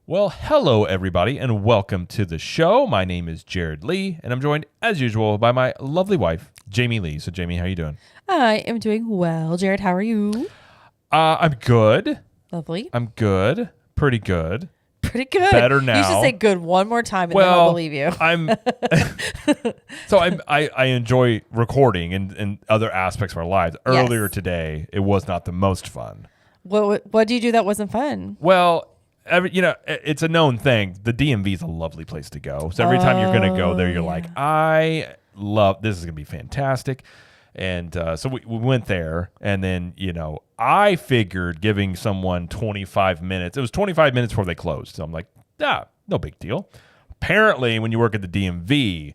Well, hello, everybody, and welcome to the show. My name is Jared Lee, and I'm joined, as usual, by my lovely wife, Jamie Lee. So, Jamie, how you doing? I am doing well. Jared, how are you? I'm good. Lovely. I'm good. Pretty good. Pretty good. Better now. You should say good one more time, and then I'll believe you. I enjoy recording and other aspects of our lives. Earlier today, it was not the most fun. What do you do that wasn't fun? Well, it's a known thing. The DMV is a lovely place to go. So every time you're going to go there, you're like, I love this. Is going to be fantastic. And so we went there. And then, I figured giving someone 25 minutes. It was 25 minutes before they closed. So I'm like, no big deal. Apparently, when you work at the DMV,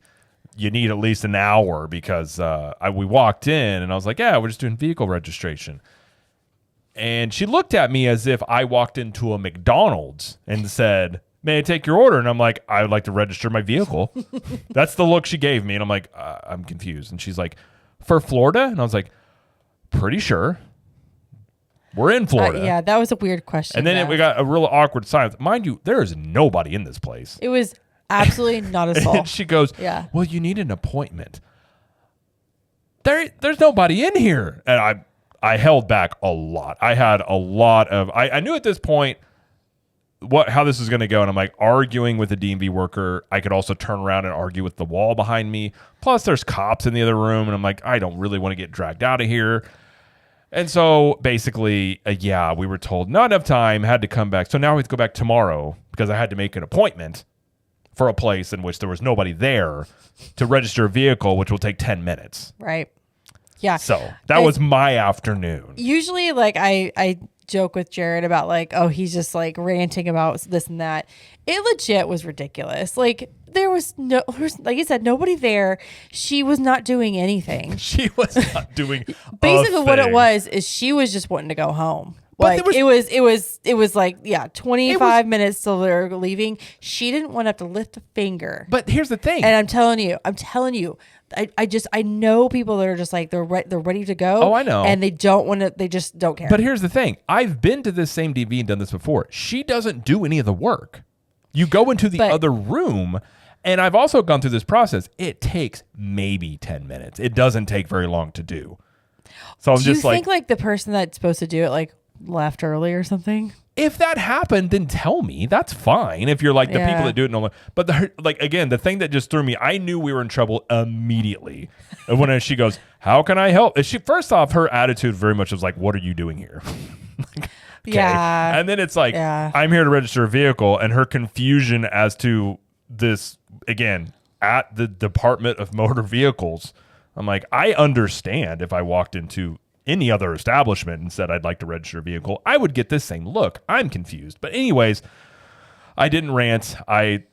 you need at least an hour because we walked in and I was like, we're just doing vehicle registration. And she looked at me as if I walked into a McDonald's and said, may I take your order? And I'm like, I would like to register my vehicle. That's the look she gave me. And I'm like, I'm confused. And she's like, for Florida? And I was like, pretty sure. We're in Florida. Yeah, that was a weird question. And then we got a real awkward silence. Mind you, there is nobody in this place. It was absolutely not a soul. And she goes, well, you need an appointment. There's nobody in here. And I held back a lot. I had a lot of... I knew at this point how this is going to go, and I'm like arguing with the DMV worker. I could also turn around and argue with the wall behind me. Plus, there's cops in the other room, and I'm like, I don't really want to get dragged out of here. And so, basically, we were told not enough time, had to come back. So now we have to go back tomorrow because I had to make an appointment for a place in which there was nobody there to register a vehicle, which will take 10 minutes. Right. Yeah. So that was my afternoon. Usually, I joke with Jared about he's just ranting about this and that. It legit was ridiculous. There was like you said, nobody there. She was not doing anything. She was not doing basically what it was is she was just wanting to go home. But it was 25 minutes till they're leaving. She didn't want to have to lift a finger. But here's the thing. And I'm telling you, I know people that are just they're ready to go. Oh, I know. And they don't want to. They just don't care. But here's the thing. I've been to this same DV and done this before. She doesn't do any of the work. You go into the other room, and I've also gone through this process. It takes maybe 10 minutes. It doesn't take very long to do. So I'm just like... Do you think the person that's supposed to do it left early or something? If that happened, then tell me. That's fine. If you're the people that do it, but again, the thing that just threw me, I knew we were in trouble immediately. And when she goes, "How can I help?" First off, her attitude very much was like, "What are you doing here?" Okay. Yeah. And then it's like, I'm here to register a vehicle, and her confusion as to this again at the Department of Motor Vehicles. I'm like, I understand if I walked into any other establishment and said I'd like to register a vehicle, I would get this same look. I'm confused. But anyways, I didn't rant. I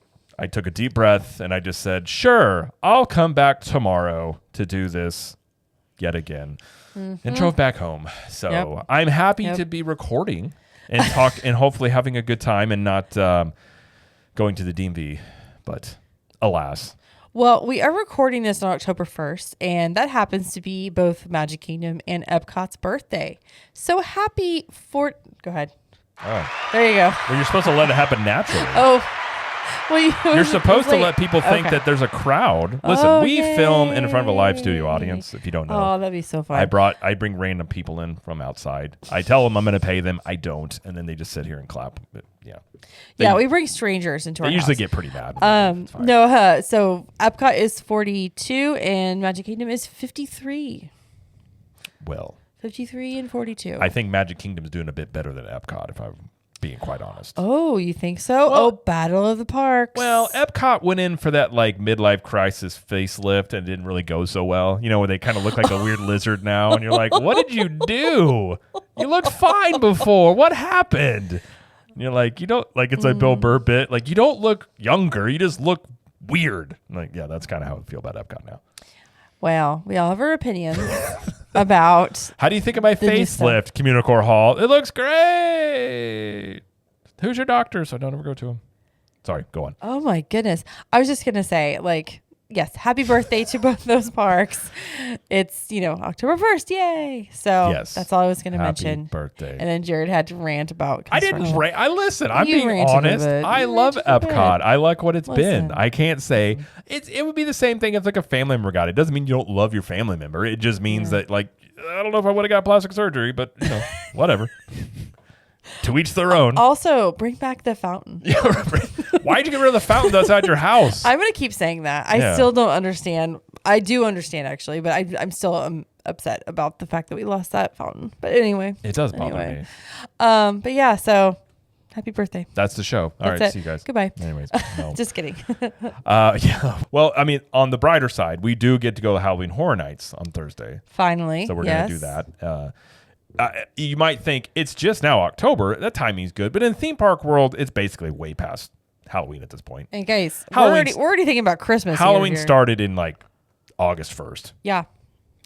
took a deep breath and I just said, sure, I'll come back tomorrow to do this yet again. Mm-hmm. And drove back home. So I'm happy to be recording and talk and hopefully having a good time and not going to the DMV. But alas. Well, we are recording this on October 1st, and that happens to be both Magic Kingdom and Epcot's birthday. So happy Go ahead. Oh. There you go. Well, you're supposed to let it happen naturally. Oh. Well, you're supposed to let people think that there's a crowd. Listen, we film in front of a live studio audience, if you don't know. Oh, that'd be so fun. I bring random people in from outside. I tell them I'm going to pay them. I don't. And then they just sit here and clap. But, we bring strangers into our house. They usually get pretty mad. So Epcot is 42 and Magic Kingdom is 53. Well. 53 and 42. I think Magic Kingdom's doing a bit better than Epcot, if I'm being quite honest. Oh, you think so? Well, Battle of the Parks. Well, Epcot went in for that midlife crisis facelift and didn't really go so well. Where they kind of look like a weird lizard now, and you're like, what did you do? You looked fine before. What happened? And you're like, you don't it's a Bill Burr bit. You don't look younger. You just look weird. That's kind of how I feel about Epcot now. Well, we all have our opinions about... How do you think of my facelift, Communicore Hall? It looks great. Who's your doctor? So don't ever go to him. Sorry, go on. Oh, my goodness. I was just going to say, yes, happy birthday to both those parks. It's, October 1st. Yay. So that's all I was going to mention. Birthday. And then Jared had to rant about I didn't rant. Listen, I'm You being ranted a honest. bit. I You love ranted a Epcot. bit. I like what it's Listen. been. I can't say it would be the same thing if like a family member got it. It doesn't mean you don't love your family member. It just means that like, I don't know if I would have got plastic surgery, but whatever. To each their own. Also, bring back the fountain. Why'd you get rid of the fountain that's outside your house? I'm going to keep saying that. I still don't understand. I do understand, actually, but I'm still upset about the fact that we lost that fountain. But anyway. It does bother me. But yeah, so happy birthday. That's the show. All right, see you guys. Goodbye. Anyways, no. Just kidding. Yeah. Well, I mean, on the brighter side, we do get to go to Halloween Horror Nights on Thursday. Finally. So we're going to do that. You might think it's just now October. That timing's good. But in theme park world, it's basically way past Halloween at this point. And guys, we're already thinking about Christmas. Halloween started in like August 1st. Yeah.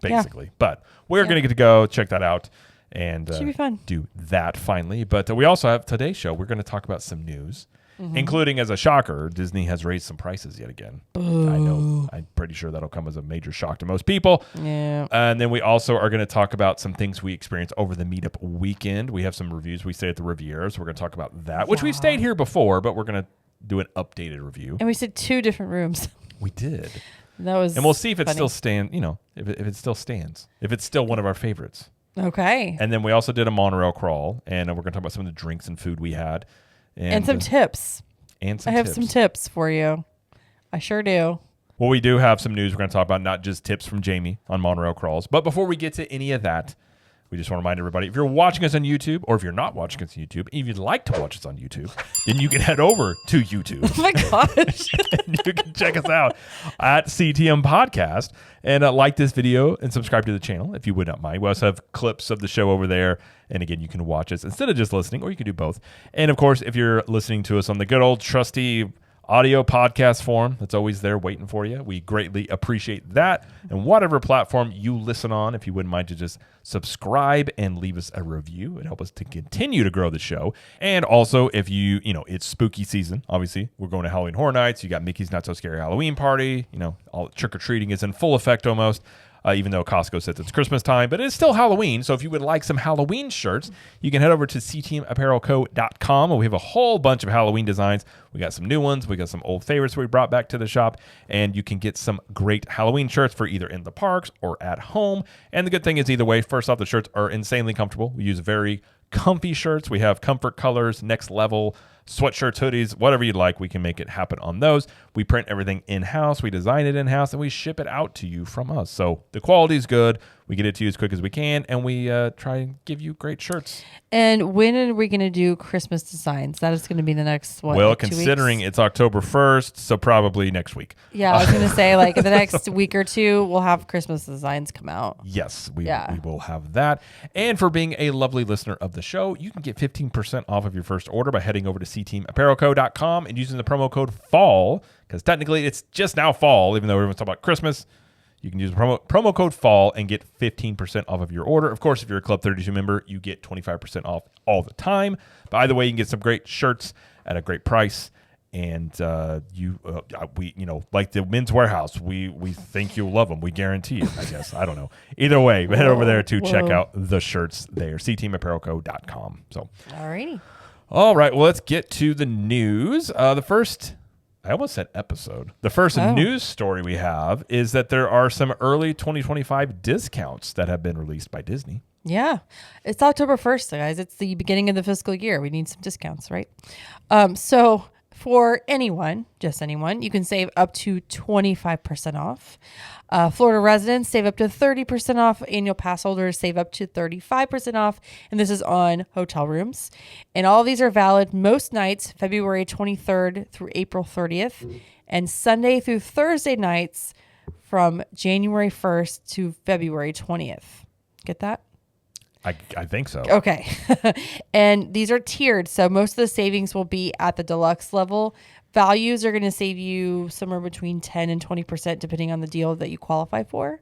Basically. Yeah. But we're going to get to go check that out and should be fun. Do that finally. But we also have today's show. We're going to talk about some news. Including, as a shocker, Disney has raised some prices yet again. Boo. I know. I'm pretty sure that'll come as a major shock to most people. Yeah. And then we also are going to talk about some things we experienced over the meetup weekend. We have some reviews we stayed at the Riviera, so we're going to talk about that, which we've stayed here before, but we're going to do an updated review. And we said 2 different rooms. We did. That was And we'll see if it funny. still stands, if it still stands, if it's still one of our favorites. Okay. And then we also did a monorail crawl, and we're going to talk about some of the drinks and food we had. And some tips. I have some tips for you. I sure do. Well, we do have some news we're going to talk about, not just tips from Jamie on monorail crawls. But before we get to any of that, we just want to remind everybody, if you're watching us on YouTube, or if you're not watching us on YouTube, if you'd like to watch us on YouTube, then you can head over to YouTube. Oh my gosh. And you can check us out at CTM Podcast and like this video and subscribe to the channel if you would not mind. We also have clips of the show over there. And again, you can watch us instead of just listening, or you can do both. And of course, if you're listening to us on the good old trusty audio podcast form, that's always there waiting for you. We greatly appreciate that. And whatever platform you listen on, if you wouldn't mind to just subscribe and leave us a review, it helps us to continue to grow the show. And also, if it's spooky season, obviously, we're going to Halloween Horror Nights. You got Mickey's Not So Scary Halloween Party. All trick-or-treating is in full effect almost. Even though Costco says it's Christmas time, but it's still Halloween. So if you would like some Halloween shirts, you can head over to ctmapparelco.com, and we have a whole bunch of Halloween designs. We got some new ones. We got some old favorites we brought back to the shop, and you can get some great Halloween shirts for either in the parks or at home. And the good thing is either way, first off, the shirts are insanely comfortable. We use very comfy shirts. We have comfort colors, next level sweatshirts, hoodies, whatever you'd like, we can make it happen on those. We print everything in-house, we design it in-house, and we ship it out to you from us. So the quality is good. We get it to you as quick as we can, and we try and give you great shirts. And when are we going to do Christmas designs? That is going to be the next one. Well, considering it's October 1st, so probably next week. Yeah, I was going to say, like, the next week or two, we'll have Christmas designs come out. Yes, we will have that. And for being a lovely listener of the show, you can get 15% off of your first order by heading over to ctmapparelco.com and using the promo code FALL, because technically it's just now fall, even though everyone's talking about Christmas. You can use the promo code FALL and get 15% off of your order. Of course, if you're a Club 32 member, you get 25% off all the time. But either way, you can get some great shirts at a great price. And we like the Men's Warehouse, we think you'll love them. We guarantee it, I guess. I don't know. Either way, head over there to check out the shirts there, ctmapparelco.com. So, alrighty. All right, well, let's get to the news. The first news story we have is that there are some early 2025 discounts that have been released by Disney. Yeah. It's October 1st, guys. It's the beginning of the fiscal year. We need some discounts, right? So for anyone, just anyone, you can save up to 25% off. Florida residents save up to 30% off. Annual pass holders save up to 35% off. And this is on hotel rooms. And all of these are valid most nights, February 23rd through April 30th, and Sunday through Thursday nights from January 1st to February 20th. Get that? I think so. Okay. And these are tiered. So most of the savings will be at the deluxe level. Values are going to save you somewhere between 10 and 20%, depending on the deal that you qualify for.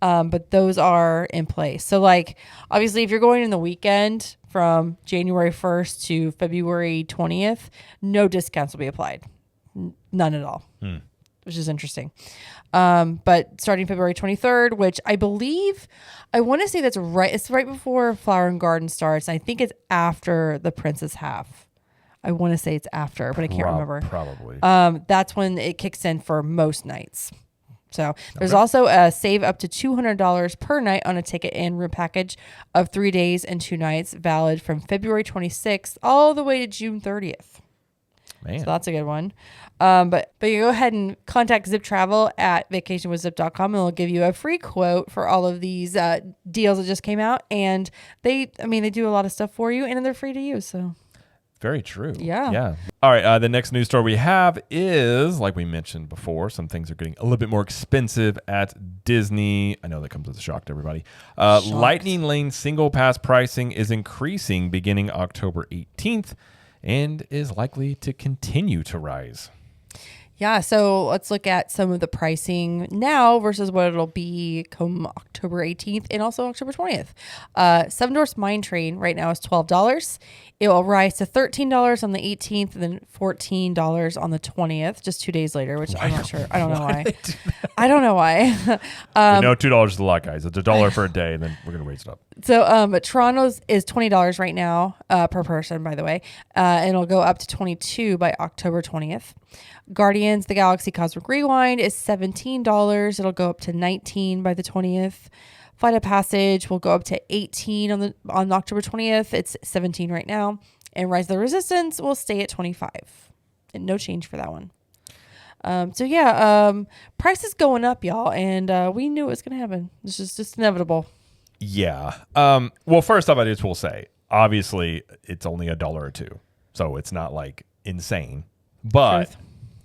But those are in place. So like, obviously, if you're going in the weekend from January 1st to February 20th, no discounts will be applied. None at all. which is interesting. But starting February 23rd, which I believe, I want to say that's right. It's right before Flower and Garden starts. I think it's after the Princess Half. I want to say it's after, but I can't remember. Probably. That's when it kicks in for most nights. So there's also a save up to $200 per night on a ticket and room package of 3 days and 2 nights, valid from February 26th all the way to June 30th. Man. So that's a good one. But you go ahead and contact Zip Travel at vacationwithzip.com and they'll give you a free quote for all of these deals that just came out. And they do a lot of stuff for you and they're free to use. So very true. Yeah. All right. The next news story we have is, like we mentioned before, some things are getting a little bit more expensive at Disney. I know that comes as a shock to everybody. Lightning Lane single pass pricing is increasing beginning October 18th and is likely to continue to rise. Yeah, so let's look at some of the pricing now versus what it'll be come October 18th and also October 20th. Seven Dwarfs Mine Train right now is $12. It will rise to $13 on the 18th and then $14 on the 20th, just 2 days later, which I'm not sure. I don't know why. I don't know why. We know $2 is a lot, guys. It's $1 for a day, and then we're going to raise it up. So Toronto's is $20 right now per person, by the way. And it'll go up to $22 by October 20th. Guardians, the Galaxy Cosmic Rewind is $17. It'll go up to $19 by the 20th. Flight of Passage will go up to $18 on October 20th. It's $17 right now. And Rise of the Resistance will stay at $25. And no change for that one. Price is going up, y'all. And we knew it was going to happen. It's just inevitable. Yeah. Well, first off, I just will say, obviously, it's only $1 or $2. So it's not like insane. But Truth.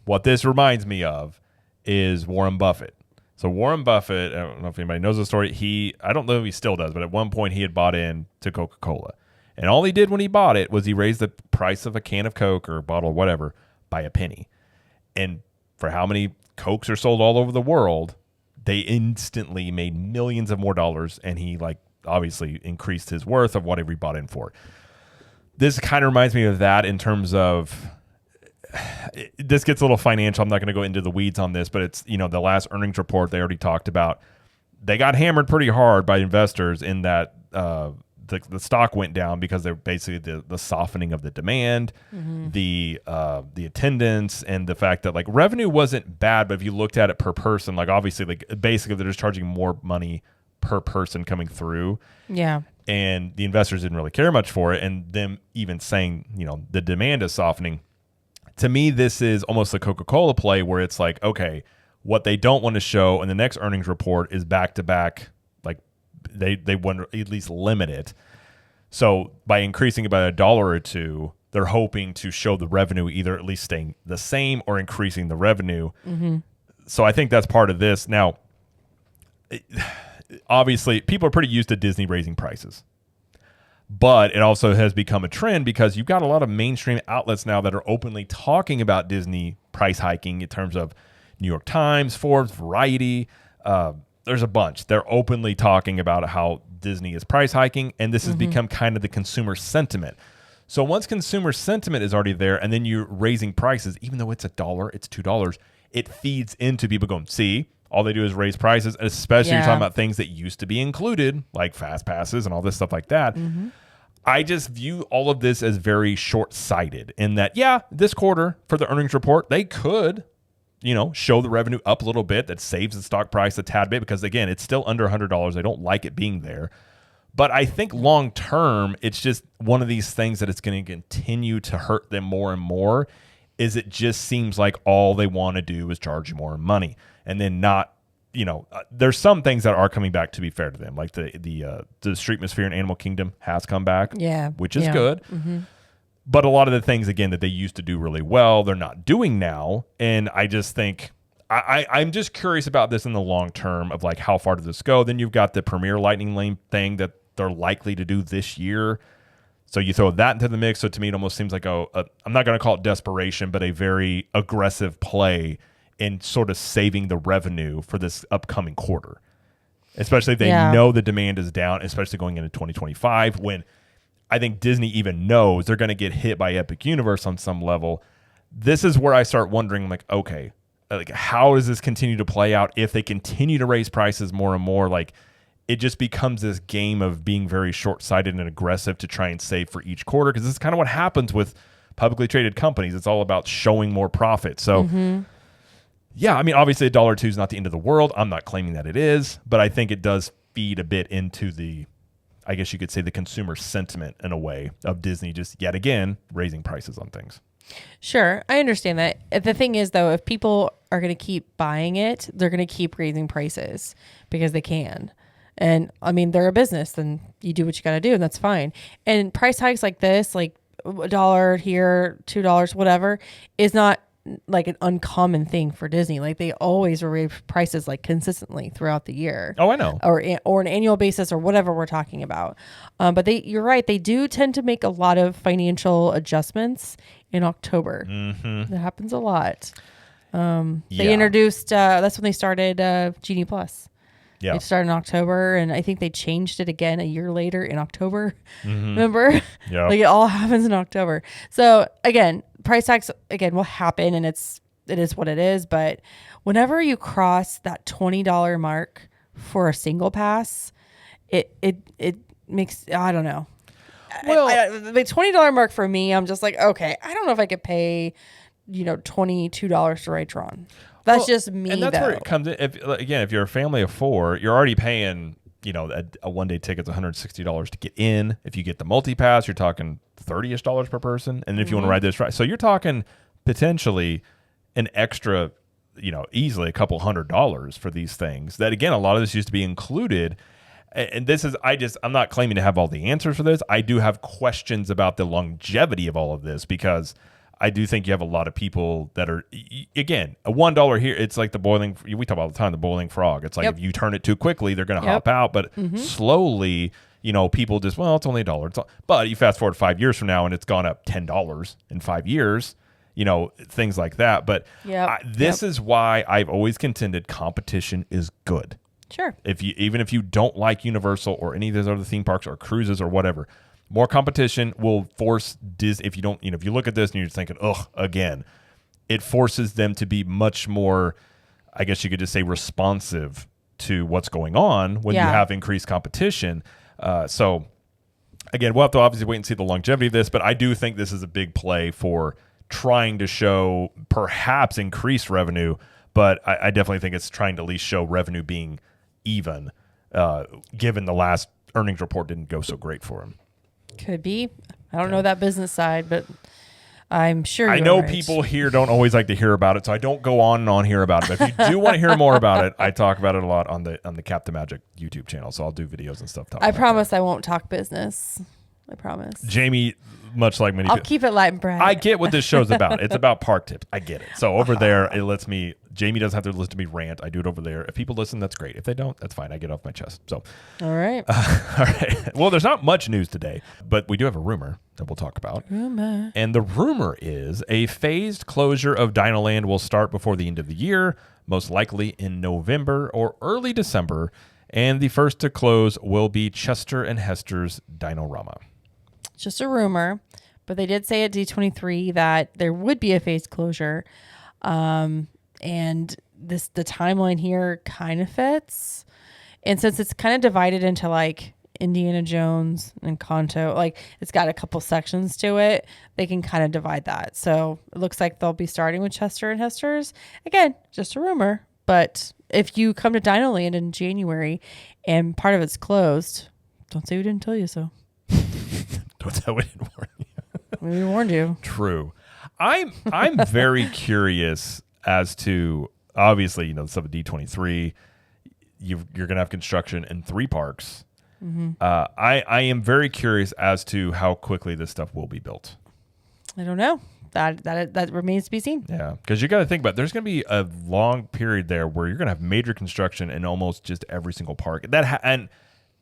What this reminds me of is Warren Buffett. So Warren Buffett, I don't know if anybody knows the story. I don't know if he still does, but at one point he had bought into Coca-Cola. And all he did when he bought it was he raised the price of a can of Coke or a bottle or whatever by a penny. And for how many Cokes are sold all over the world, they instantly made millions of more dollars. And he obviously increased his worth of whatever he bought in for. This kind of reminds me of that in terms of... This gets a little financial. I'm not going to go into the weeds on this, but it's, the last earnings report they already talked about. They got hammered pretty hard by investors in that the stock went down because they're basically the softening of the demand, the attendance, and the fact that revenue wasn't bad, but if you looked at it per person, obviously basically they're just charging more money per person coming through. Yeah. And the investors didn't really care much for it. And them even saying, the demand is softening. To me, this is almost a Coca-Cola play where it's okay, what they don't want to show in the next earnings report is back-to-back, they want to at least limit it. So by increasing it by $1 or $2, they're hoping to show the revenue either at least staying the same or increasing the revenue. So I think that's part of this. Now, obviously, people are pretty used to Disney raising prices. But it also has become a trend because you've got a lot of mainstream outlets now that are openly talking about Disney price hiking in terms of New York Times, Forbes, Variety. There's a bunch. They're openly talking about how Disney is price hiking, and this has become kind of the consumer sentiment. So once consumer sentiment is already there, and then you're raising prices, even though it's $1, it's $2, it feeds into people going, see, all they do is raise prices, especially you're talking about things that used to be included, like fast passes and all this stuff like that. I just view all of this as very short-sighted in that, this quarter for the earnings report, they could, show the revenue up a little bit. That saves the stock price a tad bit because, again, it's still under $100. They don't like it being there. But I think long-term, it's just one of these things that it's going to continue to hurt them more and more. Is it just seems like all they want to do is charge you more money and then not, there's some things that are coming back, to be fair to them, like the Streetmosphere and Animal Kingdom has come back, which is good. But a lot of the things, again, that they used to do really well, they're not doing now. And I just think I'm just curious about this in the long term of how far does this go? Then you've got the Premier Lightning Lane thing that they're likely to do this year. So you throw that into the mix. So to me, it almost seems like I'm not going to call it desperation, but a very aggressive play in sort of saving the revenue for this upcoming quarter. Especially if they know the demand is down, especially going into 2025, when I think Disney even knows they're going to get hit by Epic Universe on some level. This is where I start wondering, okay, like how does this continue to play out if they continue to raise prices more and more? Like it just becomes this game of being very short-sighted and aggressive to try and save for each quarter, because this is kind of what happens with publicly traded companies. It's all about showing more profit. So yeah, I mean, obviously $1.02 is not the end of the world. I'm not claiming that it is, but I think it does feed a bit into the, I guess you could say, the consumer sentiment in a way of Disney just yet again raising prices on things. Sure, I understand that. The thing is, though, if people are going to keep buying it, they're going to keep raising prices because they can. And I mean, they're a business, then you do what you got to do, and that's fine. And price hikes like this, like $1 here, $2, whatever, is not like an uncommon thing for Disney. Like they always raise prices like consistently throughout the year. Oh, I know. Or an annual basis or whatever we're talking about. But you're right. They do tend to make a lot of financial adjustments in October. That happens a lot. They introduced, that's when they started Genie Plus. Yeah. It started in October, and I think they changed it again a year later in October. Remember? Yeah. Like it all happens in October. So again, price hikes again will happen, and it is what it is. But whenever you cross that $20 mark for a single pass, it makes, I don't know. Well, The $20 mark for me, I'm just like, okay, I don't know if I could pay, $22 to ride Tron. That's just me, and that's though. where it comes in. If you're a family of 4, you're already paying, a one-day ticket's $160 to get in. If you get the multi-pass, you're talking $30-ish per person. And if you want to ride this ride, so you're talking potentially an extra, easily a couple $100 for these things. That, again, a lot of this used to be included. And this is, I'm not claiming to have all the answers for this. I do have questions about the longevity of all of this, because I do think you have a lot of people that are, again, a $1 here. It's like we talk about all the time, the boiling frog. It's like if you turn it too quickly, they're going to hop out. But slowly, people just, well, it's only $1. But you fast forward 5 years from now and it's gone up $10 in 5 years, things like that. But this is why I've always contended competition is good. Sure. Even if you don't like Universal or any of those other theme parks or cruises or whatever, more competition will force Disney. If you don't, if you look at this and you're just thinking, again, it forces them to be much more, I guess you could just say, responsive to what's going on when you have increased competition. So again, we'll have to obviously wait and see the longevity of this, but I do think this is a big play for trying to show perhaps increased revenue, but I definitely think it's trying to at least show revenue being even, given the last earnings report didn't go so great for him. Could be. I don't know that business side, but I'm sure I know people here don't always like to hear about it, so I don't go on and on here about it. But if you do want to hear more about it, I talk about it a lot on the Captain Magic YouTube channel. So I'll do videos and stuff. I promise I won't talk business. I promise. Jamie, much like many I'll people, keep it light and bright. I get what this show's about. It's about park tips. I get it. So over there, it lets me. Jamie doesn't have to listen to me rant. I do it over there. If people listen, that's great. If they don't, that's fine. I get off my chest. So, all right. All right. Well, there's not much news today, but we do have a rumor that we'll talk about. Rumor. And the rumor is a phased closure of Dinoland will start before the end of the year, most likely in November or early December. And the first to close will be Chester and Hester's Dinorama. It's just a rumor, but they did say at D23 that there would be a phased closure. And the timeline here kind of fits. And since it's kind of divided into like Indiana Jones and Kanto, like it's got a couple sections to it, they can kind of divide that. So it looks like they'll be starting with Chester and Hester's. Again, just a rumor. But if you come to Dinoland in January and part of it's closed, don't say we didn't tell you so. Don't tell we didn't warn you. We warned you. True. I'm very curious as to, obviously, the stuff at D23, you're going to have construction in 3 parks. Mm-hmm. I am very curious as to how quickly this stuff will be built. I don't know. That remains to be seen. Yeah, because you got to think about it. There's going to be a long period there where you're going to have major construction in almost just every single park. And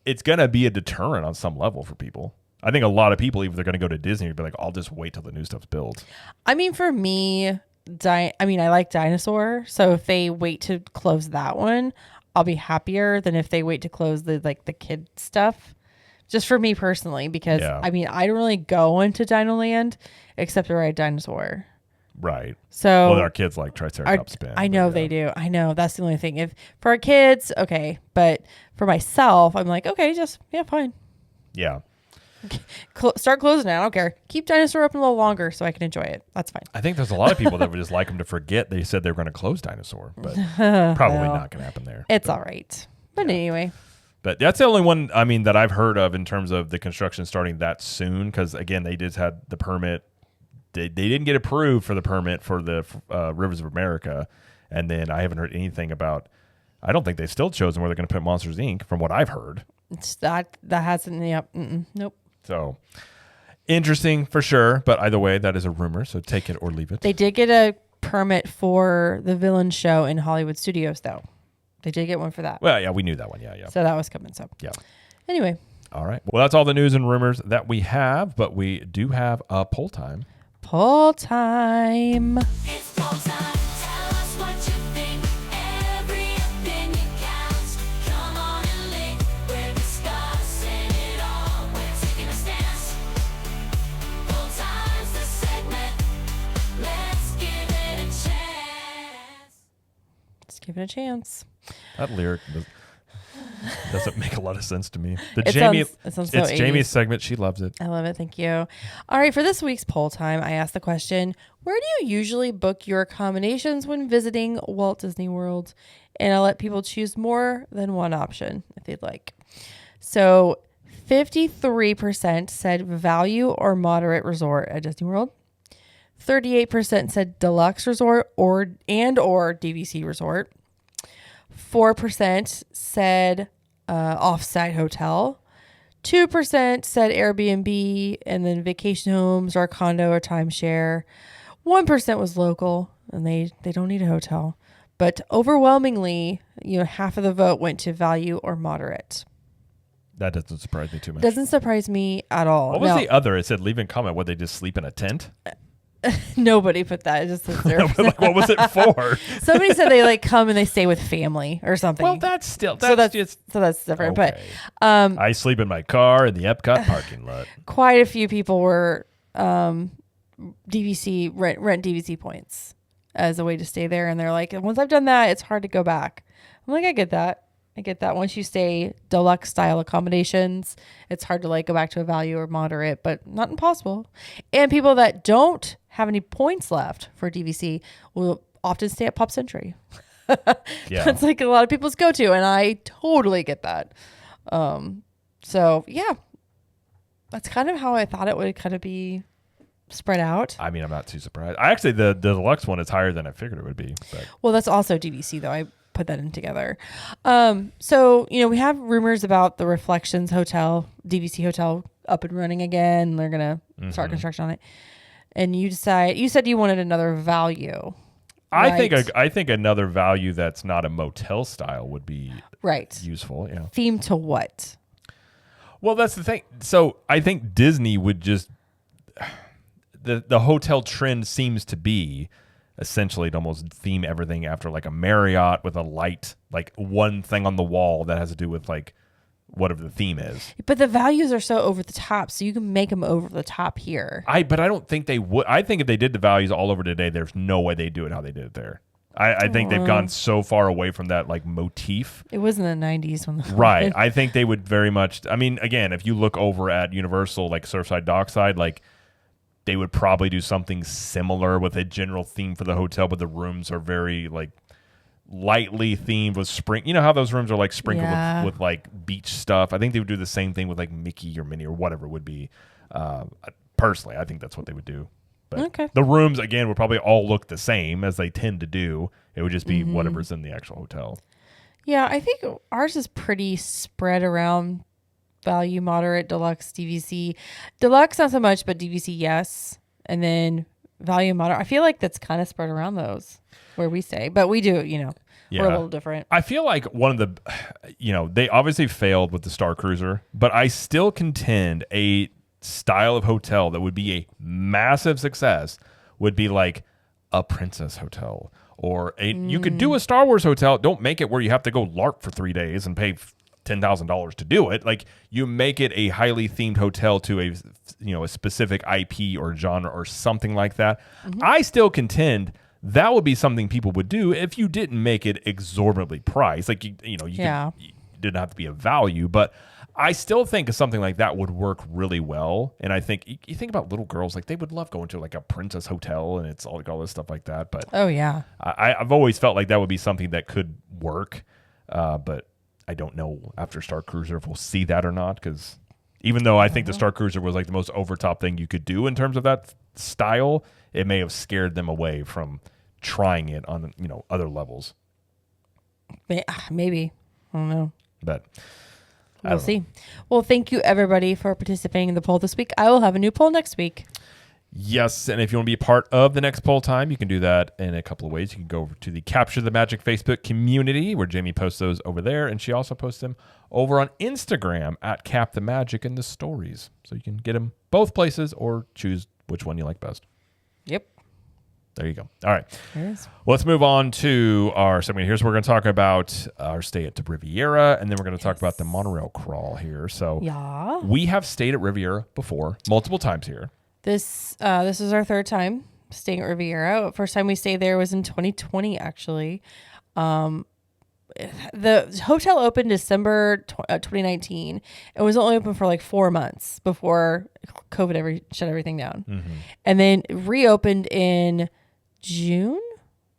it's going to be a deterrent on some level for people. I think a lot of people, if they're going to go to Disney, would be like, I'll just wait till the new stuff's built. I mean, for me, I like Dinosaur. So if they wait to close that one, I'll be happier than if they wait to close the kid stuff. Just for me personally, because I don't really go into Dinoland except to ride Dinosaur. Right. So well, our kids like Triceratops spin. I know they do. I know that's the only thing. If for our kids, okay, but for myself, I'm like, okay, just fine. Yeah. Start closing it. I don't care. Keep Dinosaur open a little longer so I can enjoy it. That's fine. I think there's a lot of people that would just like them to forget they said they were going to close Dinosaur, but probably not going to happen there. It's all right. But anyway. But that's the only one, I mean, that I've heard of in terms of the construction starting that soon. Because, again, they just had the permit. They didn't get approved for the permit for the Rivers of America. And then I haven't heard anything about, I don't think they've still chosen where they're going to put Monsters, Inc., from what I've heard. It's that hasn't, yep. Nope. So, interesting for sure. But either way, that is a rumor. So take it or leave it. They did get a permit for the villain show in Hollywood Studios, though. They did get one for that. Well, yeah, we knew that one. Yeah. So that was coming. So, yeah. Anyway. All right. Well, that's all the news and rumors that we have. But we do have a poll time. Poll time. It's poll time. Tell us what you think. Every opinion counts. Come on and link. We're discussing it all. We're taking a stance. Poll time's the segment. Let's give it a chance. Let's give it a chance. That lyric doesn't make a lot of sense to me. It sounds so it's 80s. Jamie's segment. She loves it. I love it. Thank you. All right. For this week's poll time, I asked the question, where do you usually book your accommodations when visiting Walt Disney World? And I'll let people choose more than one option if they'd like. So 53% said value or moderate resort at Disney World. 38% said deluxe resort or DVC resort. 4% said off-site hotel. 2% said Airbnb, and then vacation homes or condo or timeshare. 1% was local, and they don't need a hotel. But overwhelmingly, half of the vote went to value or moderate. That doesn't surprise me too much. Doesn't surprise me at all. What was the other? It said leave in comment. Would they just sleep in a tent? Nobody put that. It just says Like, what was it for? Somebody said they come and they stay with family or something. Well, that's still so that's different. Okay. But I sleep in my car in the Epcot parking lot. Quite a few people were DVC rent DVC points as a way to stay there, and they're like, once I've done that, it's hard to go back. I'm like, I get that. Once you stay deluxe style accommodations, it's hard to go back to a value or moderate, but not impossible. And people that don't have any points left for DVC will often stay at Pop Century. Yeah. That's a lot of people's go-to, and I totally get that. So yeah, that's kind of how I thought it would kind of be spread out. I mean, I'm not too surprised. I actually, the deluxe one is higher than I figured it would be. But. Well, that's also DVC though. I put that in together. So, we have rumors about the Reflections Hotel, DVC Hotel up and running again. They're going to start construction on it. And you said you wanted another value. Right? I think another value that's not a motel style would be useful. Yeah. Theme to what? Well, that's the thing. So I think Disney would just the hotel trend seems to be essentially to almost theme everything after a Marriott with a light, one thing on the wall that has to do with whatever the theme is. But the values are so over the top, so you can make them over the top here. But I don't think they would. I think if they did the values all over today, there's no way they'd do it how they did it there. I think they've gone so far away from that motif. It was in the 90s when right. I think they would very much. I mean, again, if you look over at Universal, Surfside Dockside, they would probably do something similar with a general theme for the hotel, but the rooms are very lightly themed with spring. You know how those rooms are sprinkled with beach stuff. I think they would do the same thing with Mickey or Minnie or whatever it would be. Personally, I think that's what they would do. But the rooms again would probably all look the same as they tend to do. It would just be whatever's in the actual hotel. Yeah, I think ours is pretty spread around. Value, moderate, deluxe, DVC. Deluxe, not so much, but DVC, yes. And then value, moderate. I feel like that's kind of spread around those where we stay. But we do, we're a little different. I feel like one of the, they obviously failed with the Star Cruiser, but I still contend a style of hotel that would be a massive success would be a Princess Hotel. Or you could do a Star Wars hotel. Don't make it where you have to go LARP for 3 days and pay $10,000 to do it. Like, you make it a highly themed hotel to a a specific IP or genre or something like that. I still contend that would be something people would do if you didn't make it exorbitantly priced. Like, you didn't have to be a value, but I still think something like that would work really well. And I think you think about little girls, like they would love going to like a princess hotel and it's all this stuff like that. But Oh yeah. I've always felt like that would be something that could work. But I don't know after Star Cruiser if we'll see that or not. Because even though I think the Star Cruiser was like the most overtop thing you could do in terms of that style, it may have scared them away from trying it on other levels. Maybe. I don't know. But We'll see. Well, thank you everybody for participating in the poll this week. I will have a new poll next week. Yes, and if you want to be a part of the next poll time, you can do that in a couple of ways. You can go over to the Capture the Magic Facebook community where Jamie posts those over there, and she also posts them over on Instagram at Cap the Magic in the stories. So you can get them both places or choose which one you like best. Yep. There you go. All right. Yes. Well, let's move on to our segment here. So we're going to talk about our stay at Riviera, and then we're going to talk about the monorail crawl here. So Yeah. we have stayed at Riviera before, multiple times here. This is our third time staying at Riviera. First time we stayed there was in 2020, actually. The hotel opened December 2019. It was only open for like 4 months before COVID shut everything down. Mm-hmm. And then reopened in June.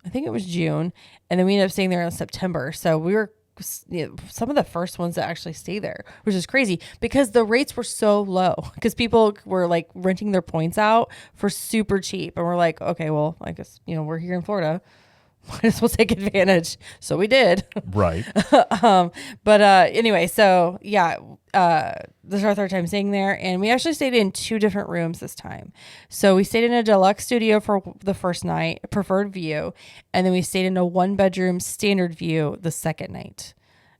I think it was June. And then we ended up staying there in September. So we were some of the first ones that actually stay there, which is crazy because the rates were so low because people were like renting their points out for super cheap. And we're like, okay, well, I guess, we're here in Florida. Might as well take advantage. So we did. Right. But anyway, so yeah, this is our third time staying there, and we actually stayed in 2 different rooms this time. So we stayed in a deluxe studio for the first night, preferred view, and then we stayed in a 1-bedroom standard view the second night.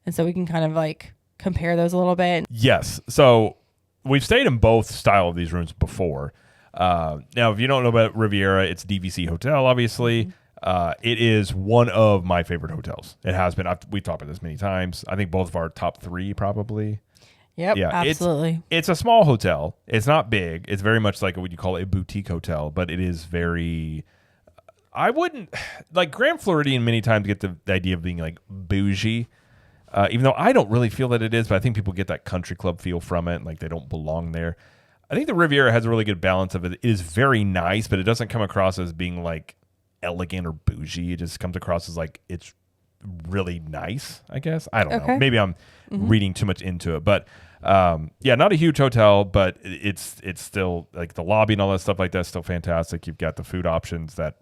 And so we can kind of like compare those a little bit. Yes. So we've stayed in both style of these rooms before. Now, if you don't know about Riviera, it's DVC Hotel, obviously. Mm-hmm. It is one of my favorite hotels. It has been. We've talked about this many times. I think both of our top 3 probably. Yep, Yeah, absolutely. It's a small hotel. It's not big. It's very much like what you call a boutique hotel, but it is very... I wouldn't... Like Grand Floridian many times get the idea of being like bougie, even though I don't really feel that it is, but I think people get that country club feel from it, and like they don't belong there. I think the Riviera has a really good balance of it. It is very nice, but it doesn't come across as being like elegant or bougie. It just comes across as like it's really nice, I guess. I don't know. Maybe I'm reading too much into it, but yeah, not a huge hotel, but it's still like the lobby and all that stuff like that's still fantastic. You've got the food options that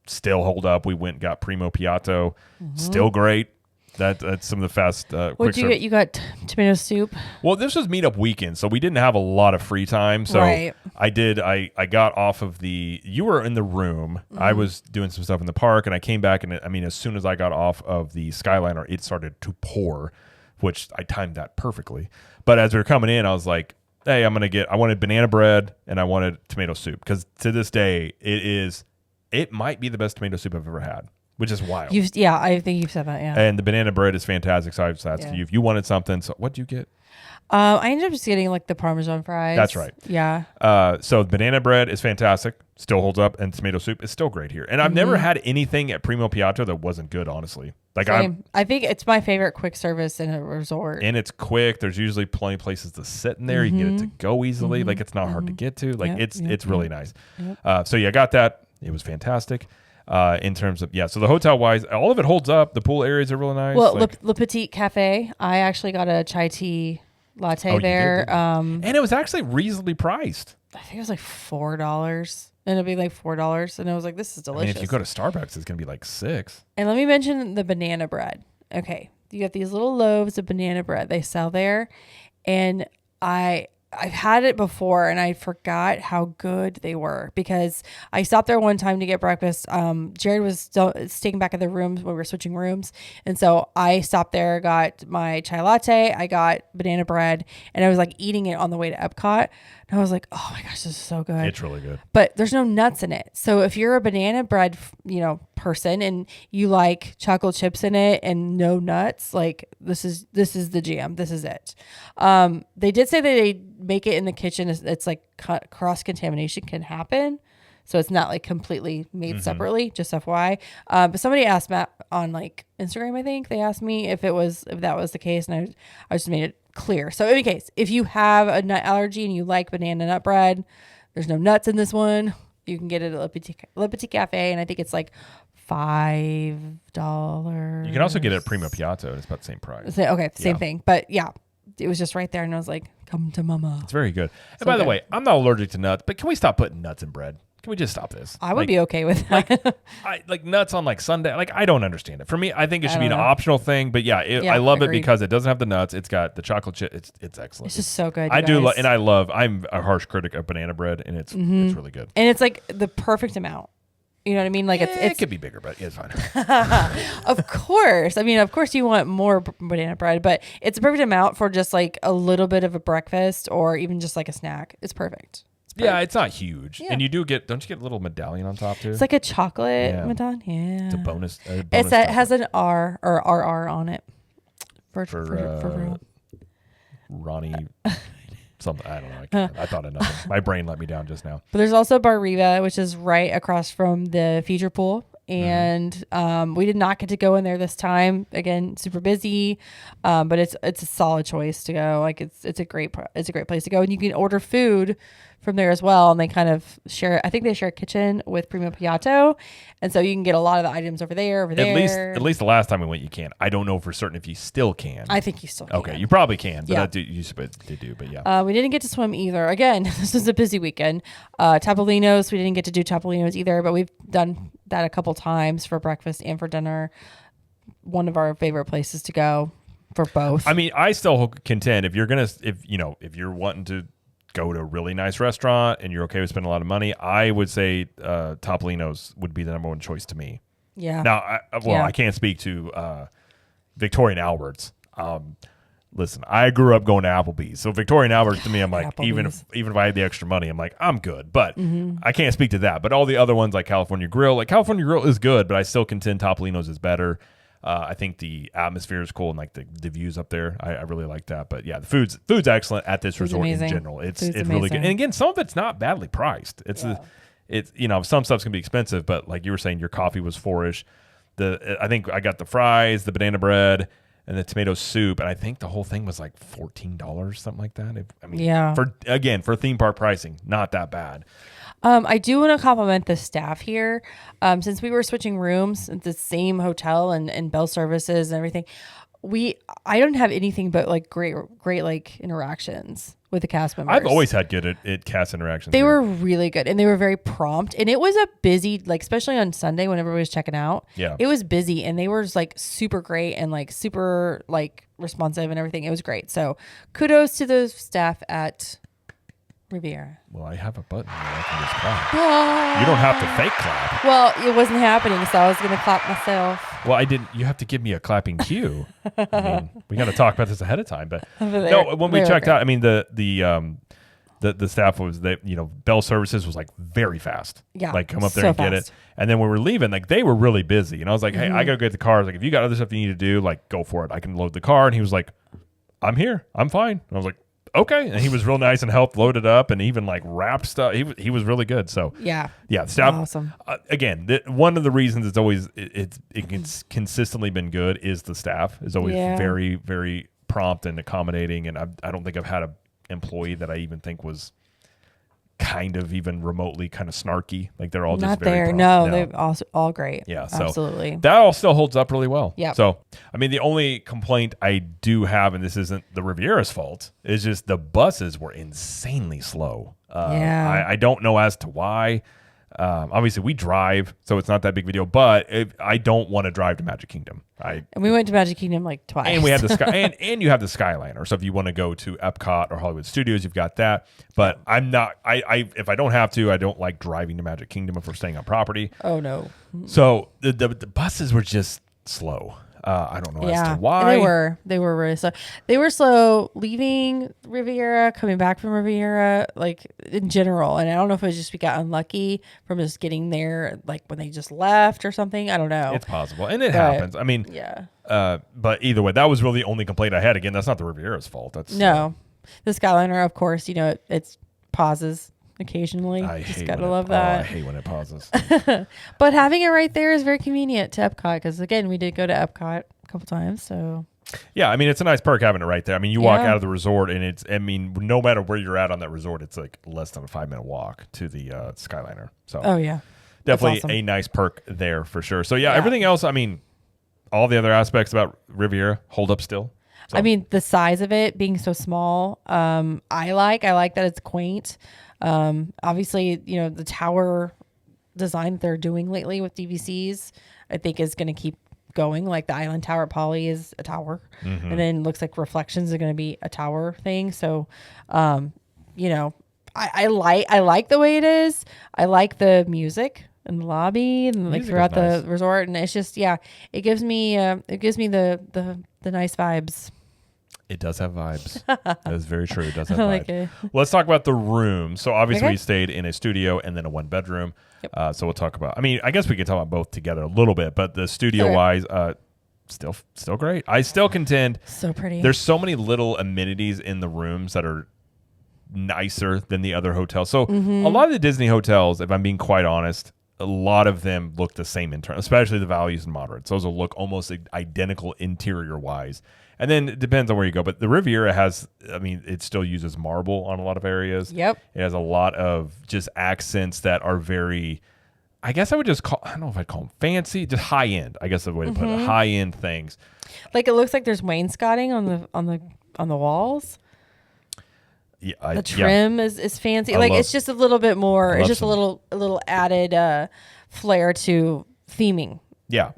still hold up. We went and got Primo Piatto, still great. That's some of the fast. What'd you get? You got tomato soup. Well, this was meetup weekend, so we didn't have a lot of free time. So Right. I did. I got off of the. You were in the room. I was doing some stuff in the park, and I came back, and I mean, as soon as I got off of the Skyliner, it started to pour, which I timed that perfectly. But as we were coming in, I was like, "Hey, I wanted banana bread and I wanted tomato soup because to this day, it might be the best tomato soup I've ever had." Which is wild. I think you've said that, yeah. And the banana bread is fantastic. So I just asked you if you wanted something. So what'd you get? I ended up just getting like the Parmesan fries. That's right. Yeah. So banana bread is fantastic. Still holds up. And tomato soup is still great here. And I've never had anything at Primo Piatto that wasn't good, honestly. Like I think it's my favorite quick service in a resort. And it's quick. There's usually plenty of places to sit in there. You can get it to go easily. Like it's not hard to get to. Like it's really nice. So yeah, I got that. It was fantastic. In terms of, so the hotel wise, all of it holds up. The pool areas are really nice. Well, Le Petit Cafe, I actually got a chai tea latte there. And it was actually reasonably priced. I think it was like $4. And it'd be like $4. And I was like, this is delicious. I mean, if you go to Starbucks, it's going to be like $6. And let me mention the banana bread. Okay. You got these little loaves of banana bread they sell there. And I've had it before and I forgot how good they were because I stopped there one time to get breakfast. Jared was still staying back at the rooms when we were switching rooms. And so I stopped there, got my chai latte, I got banana bread, and I was like eating it on the way to Epcot. And I was like, oh my gosh, this is so good. It's really good. But there's no nuts in it. So if you're a banana bread, person and you like chocolate chips in it and no nuts, like this is the jam. This is it. They did say that they make it in the kitchen. It's like cross contamination can happen. So it's not like completely made separately, just FYI. But somebody asked Matt on like Instagram, I think they asked me if that was the case. And I just made it clear. So in any case, if you have a nut allergy and you like banana nut bread, there's no nuts in this one. You can get it at Le Petit Cafe. And I think it's like $5. You can also get it at Primo Piatto, and it's about the same price. Okay, same thing. But yeah, it was just right there, and I was like, "Come to mama." It's very good. And by the way, I'm not allergic to nuts, but can we stop putting nuts in bread? Can we just stop this? I would be okay with that. Like nuts on like Sunday. Like I don't understand it. For me, I think it should be an optional thing. But yeah, I love it because it doesn't have the nuts. It's got the chocolate chip. It's excellent. It's just so good. I'm a harsh critic of banana bread, and it's really good. And it's like the perfect amount. You know what I mean? Like it could be bigger, but it's fine. Of course. I mean, of course you want more banana bread, but it's a perfect amount for just like a little bit of a breakfast or even just like a snack. It's perfect. Yeah, it's not huge. Yeah. And don't you get a little medallion on top too? It's like a chocolate medallion. Yeah. It's a bonus. It has an R or RR on it. For real. Ronnie something. I don't know. I thought of nothing. My brain let me down just now. But there's also Bar Riva, which is right across from the feature pool. And we did not get to go in there this time. Again, super busy, but it's a solid choice to go. Like it's a great place to go, and you can order food from there as well. And they kind of share. I think they share a kitchen with Primo Piatto, and so you can get a lot of the items over there. At least the last time we went, you can. I don't know for certain if you still can. I think you still can. Okay, you probably can. But you did do. But yeah, we didn't get to swim either. Again, this was a busy weekend. Topolino's, we didn't get to do Topolino's either, but we've done that a couple times for breakfast and for dinner. One of our favorite places to go for both. I mean, I still contend if you're wanting to go to a really nice restaurant and you're okay with spending a lot of money, I would say Topolino's would be the number one choice to me. Yeah. Now, I can't speak to Victoria and Albert's. Listen, I grew up going to Applebee's, so Victoria and Albert's to me, I'm like, even if I had the extra money, I'm like, I'm good. But I can't speak to that. But all the other ones like California Grill is good, but I still contend Topolino's is better. I think the atmosphere is cool and like the views up there. I really like that. But yeah, the food's excellent at this resort in general. It's really good. And again, some of it's not badly priced. It's some stuff's gonna be expensive, but like you were saying, your coffee was $4-ish. I think I got the fries, the banana bread, and the tomato soup, and I think the whole thing was like $14, something like that. For theme park pricing, not that bad. I do want to compliment the staff here. Since we were switching rooms at the same hotel and bell services and everything, I don't have anything but like great like interactions with the cast members. I've always had good at cast interactions. They were really good, and they were very prompt, and it was a busy, like especially on Sunday when everybody was checking out. Yeah, it was busy, and they were just like super great and like super like responsive and everything. It was great. So kudos to the staff at Rivera. Well, I have a button where I can just clap. You don't have to fake clap. Well, it wasn't happening, so I was going to clap myself. Well, I didn't. You have to give me a clapping cue. I mean, we got to talk about this ahead of time. But no, when we checked out, I mean, the staff was bell services was like very fast. Yeah, like come up there and get it. And then when we were leaving, like they were really busy. And I was like, hey, I got to get the car. I was like, if you got other stuff you need to do, like go for it. I can load the car. And he was like, I'm here. I'm fine. And I was like, okay. And he was real nice and helped load it up and even like wrap stuff. He was really good. So yeah, staff, awesome. Again, one of the reasons it's always it's consistently been good is the staff is always very, very prompt and accommodating. And I don't think I've had an employee that I even think was kind of even remotely kind of snarky. Like they're all not just very there. prompt. No, they're also all great. Yeah, so absolutely. That all still holds up really well. Yeah. So I mean, the only complaint I do have, and this isn't the Riviera's fault, is just the buses were insanely slow. I don't know as to why. Obviously, we drive, so it's not that big of a deal. But I don't want to drive to Magic Kingdom. And we went to Magic Kingdom like twice. And we had the sky, and you have the Skyliner. So if you want to go to Epcot or Hollywood Studios, you've got that. But I'm not. I if I don't have to, I don't like driving to Magic Kingdom if we're staying on property. Oh no. So the buses were just slow. I don't know as to why. And they were really slow. They were slow leaving Riviera, coming back from Riviera, like in general. And I don't know if it was just we got unlucky from just getting there, like when they just left or something. I don't know. It's possible, and it happens. I mean, yeah. But either way, that was really the only complaint I had. Again, that's not the Riviera's fault. That's No, the Skyliner, of course, it's pauses occasionally. Just gotta love that. I hate when it pauses. But having it right there is very convenient to Epcot because again, we did go to Epcot a couple times. So yeah, I mean, it's a nice perk having it right there. I mean, you walk out of the resort, and it's. I mean, no matter where you're at on that resort, it's like less than a 5-minute walk to the Skyliner. So definitely awesome. a nice perk there for sure. So yeah, everything else. I mean, all the other aspects about Riviera hold up still. So. I mean, the size of it being so small, I like that it's quaint. Obviously, the tower design that they're doing lately with DVCs, I think is going to keep going. Like the Island Tower at Poly is a tower, and then looks like Reflections are going to be a tower thing. So, I like the way it is. I like the music in the lobby and like throughout the resort, and it's just it gives me the nice vibes. It does have vibes. That is very true. It does have vibes. like it. Let's talk about the room. So obviously we stayed in a studio and then a 1-bedroom. Yep. So we'll talk about. I mean, I guess we could talk about both together a little bit, but the studio wise, still great. I still contend. So pretty. There's so many little amenities in the rooms that are nicer than the other hotels. So a lot of the Disney hotels, if I'm being quite honest, a lot of them look the same internal, especially the values and moderates. Those will look almost identical interior wise. And then it depends on where you go. But the Riviera has, I mean, it still uses marble on a lot of areas. Yep. It has a lot of just accents that are very, I guess I would just call, I don't know if I'd call them fancy, just high end. I guess is the way to put it. High end things. Like it looks like there's wainscoting on the walls. Yeah, the trim is fancy. It's just a little bit more. It's just a little added flair to theming. Yeah.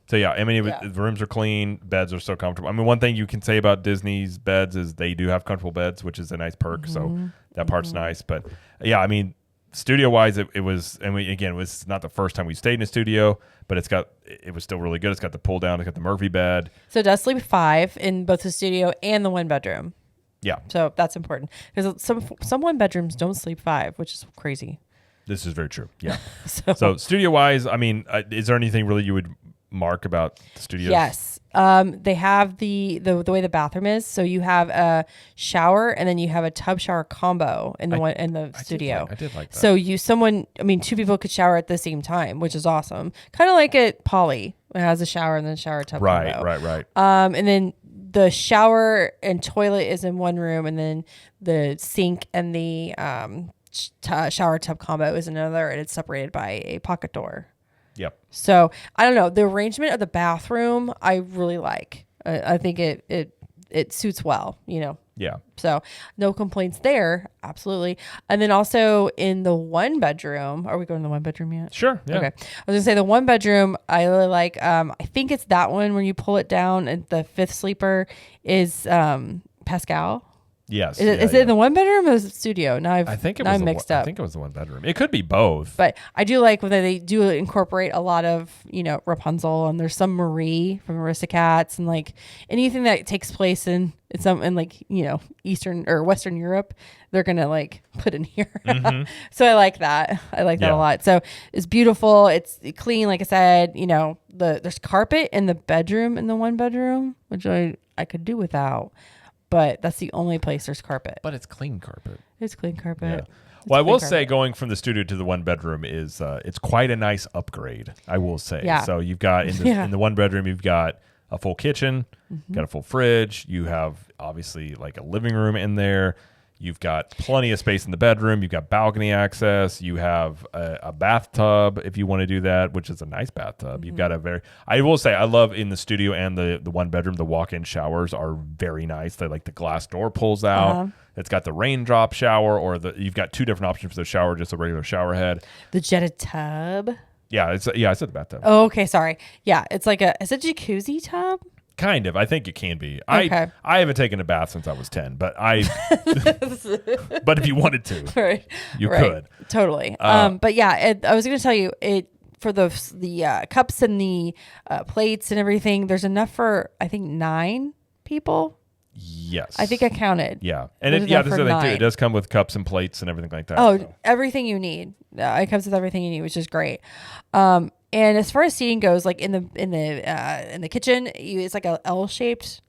So yeah, I mean, the rooms are clean, beds are so comfortable. I mean, one thing you can say about Disney's beds is they do have comfortable beds, which is a nice perk. So that part's nice. But yeah, I mean, studio wise, it was, and it was not the first time we stayed in a studio, but it was still really good. It's got the pull down, it's got the Murphy bed. So it does sleep 5 in both the studio and the 1-bedroom. Yeah. So that's important because some 1-bedrooms don't sleep 5, which is crazy. This is very true. Yeah. So studio wise, I mean, is there anything really you would mark about the studios? Yes. They have the way the bathroom is. So you have a shower and then you have a tub shower combo in the studio. I did like that. So 2 people could shower at the same time, which is awesome. Kind of like at Poly. It has a shower and then shower tub combo. Right. And then the shower and toilet is in one room, and then the sink and the shower tub combo is in another, and it's separated by a pocket door. Yep. So I don't know, the arrangement of the bathroom I really like. I think it suits well. Yeah. So no complaints there. Absolutely. And then also in the 1-bedroom, are we going to the 1-bedroom yet? Sure. Yeah. Okay. I was gonna say the 1-bedroom I really like. I think it's that one when you pull it down and the 5th sleeper is Pascal. Yes. Is it in the 1-bedroom or the studio? Now I think it was mixed up. I think it was the 1-bedroom. It could be both. But I do like when they do incorporate a lot of, Rapunzel, and there's some Marie from Aristocats, and like anything that takes place in Eastern or Western Europe, they're gonna like put in here. So I like that. I like that a lot. So it's beautiful. It's clean, like I said. There's carpet in the bedroom in the 1-bedroom, which I could do without. But that's the only place there's carpet. But it's clean carpet. It's clean carpet. Yeah. Well, I will say going from the studio to the 1-bedroom is it's quite a nice upgrade, I will say. Yeah. So you've got in the 1-bedroom, you've got a full kitchen, got a full fridge. You have obviously like a living room in there. You've got plenty of space in the bedroom. You've got balcony access. You have a bathtub if you want to do that, which is a nice bathtub. You've got I will say, I love in the studio and the one bedroom, the walk-in showers are very nice. They like the glass door pulls out. It's got the raindrop shower, or you've got two different options for the shower, just a regular shower head. The jetted tub. Yeah, I said the bathtub. Oh, okay, sorry. Yeah, it's like is it a jacuzzi tub? Kind of. I think it can be. Okay. I haven't taken a bath since I was 10, but but if you wanted to, Right. you could. Totally. But yeah, I was going to tell you for the cups and the plates and everything, there's enough for, I think, 9 people. Yes. I think I counted. Yeah. And There's this enough is for the thing too. 9. It does come with cups and plates and everything like that. Oh, so. everything you need. It comes with everything you need, which is great. And as far as seating goes, like in the kitchen, it's like a L-shaped